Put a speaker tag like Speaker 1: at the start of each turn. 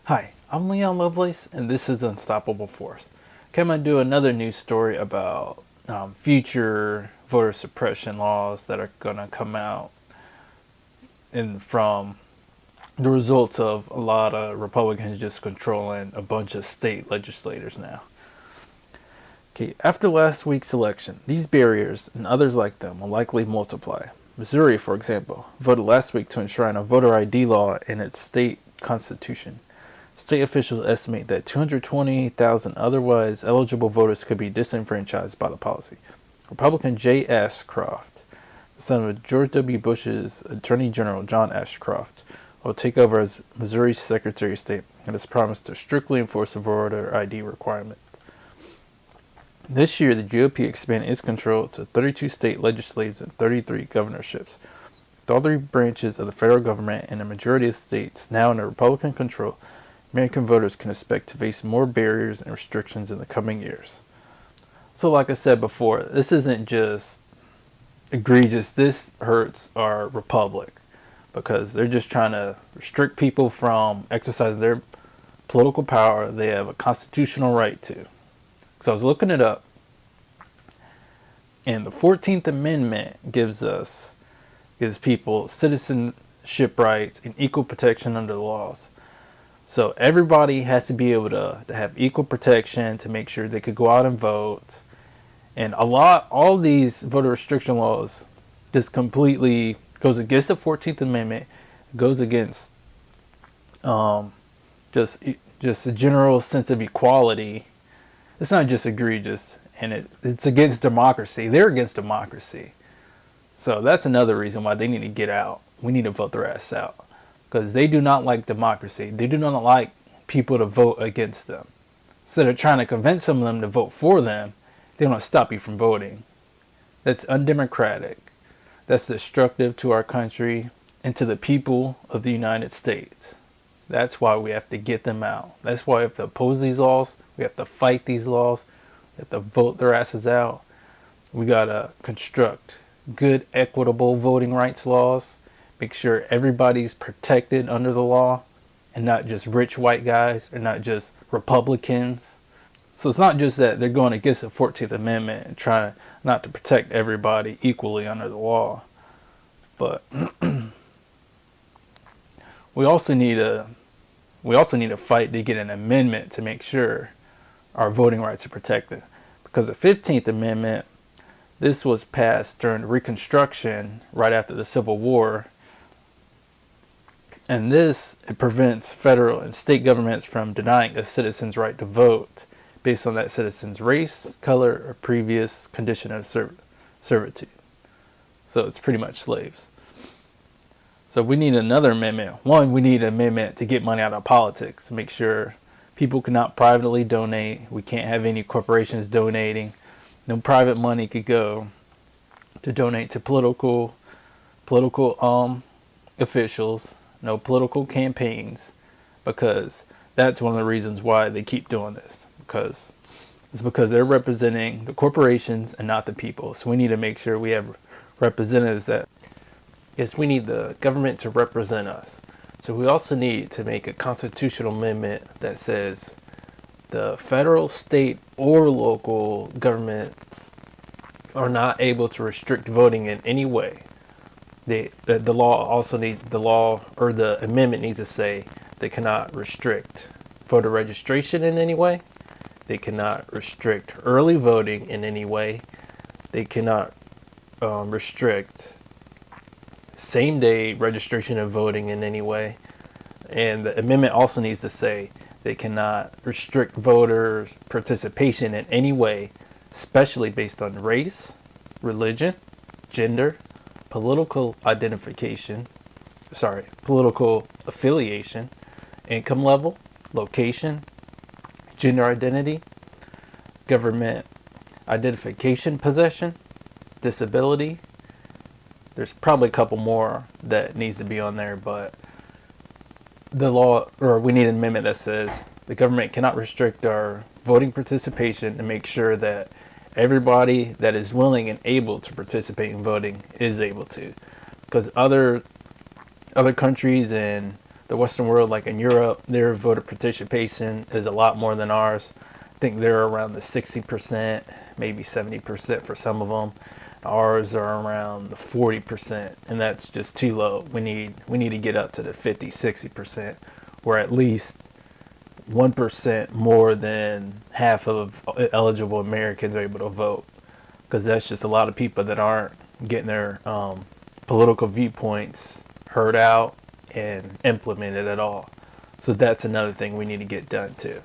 Speaker 1: Hi, I'm Leon Lovelace, and this is Unstoppable Force. Okay, I'm going to do another news story about future voter suppression laws that are going to come out from the results of a lot of Republicans just controlling a bunch of state legislators now. Okay, after last week's election, these barriers and others like them will likely multiply. Missouri, for example, voted last week to enshrine a voter ID law in its state constitution. State officials estimate that 220,000 otherwise eligible voters could be disenfranchised by the policy. Republican Jay Ashcroft, the son of George W. Bush's Attorney General John Ashcroft, will take over as Missouri's Secretary of State and has promised to strictly enforce the voter ID requirement. This year, the GOP expanded its control to 32 state legislatures and 33 governorships. With all three branches of the federal government and a majority of states now under Republican control, American voters can expect to face more barriers and restrictions in the coming years. So like I said before, this isn't just egregious. This hurts our republic because they're just trying to restrict people from exercising their political power they have a constitutional right to. So I was looking it up, and the 14th Amendment gives people citizenship rights and equal protection under the laws. So everybody has to be able to have equal protection to make sure they could go out and vote. And all these voter restriction laws just completely goes against the 14th Amendment, goes against just a general sense of equality. It's not just egregious, and it's against democracy. They're against democracy. So that's another reason why they need to get out. We need to vote their ass out. Because they do not like democracy. They do not like people to vote against them. Instead of trying to convince some of them to vote for them, they want to stop you from voting. That's undemocratic. That's destructive to our country and to the people of the United States. That's why we have to get them out. That's why we have to oppose these laws. We have to fight these laws. We have to vote their asses out. We got to construct good, equitable voting rights laws. Make sure everybody's protected under the law and not just rich white guys or not just Republicans. So it's not just that they're going against the 14th Amendment and trying not to protect everybody equally under the law. But we also need a fight to get an amendment to make sure our voting rights are protected. Because the 15th Amendment, this was passed during Reconstruction right after the Civil War. And it prevents federal and state governments from denying a citizen's right to vote based on that citizen's race, color, or previous condition of servitude. So it's pretty much slaves. So we need another amendment. One, we need an amendment to get money out of politics, to make sure people cannot privately donate. We can't have any corporations donating. No private money could go to donate to political officials. No political campaigns, because that's one of the reasons why they keep doing this. Because they're representing the corporations and not the people. So we need to make sure we have representatives we need the government to represent us. So we also need to make a constitutional amendment that says the federal, state, or local governments are not able to restrict voting in any way. The amendment needs to say they cannot restrict voter registration in any way. They cannot restrict early voting in any way. They cannot restrict same-day registration of voting in any way. And the amendment also needs to say they cannot restrict voter participation in any way, especially based on race, religion, gender, political affiliation, income level, location, gender identity, government identification possession, disability. There's probably a couple more that needs to be on there, but we need an amendment that says the government cannot restrict our voting participation and make sure that everybody that is willing and able to participate in voting is able to. Because other countries and the Western world, like in Europe, their voter participation is a lot more than ours. I think they're around the 60%, maybe 70% for some of them. Ours are around the 40%, and that's just too low. We need to get up to the 50, 60%, where at least 1% more than half of eligible Americans are able to vote, because that's just a lot of people that aren't getting their political viewpoints heard out and implemented at all. So that's another thing we need to get done too.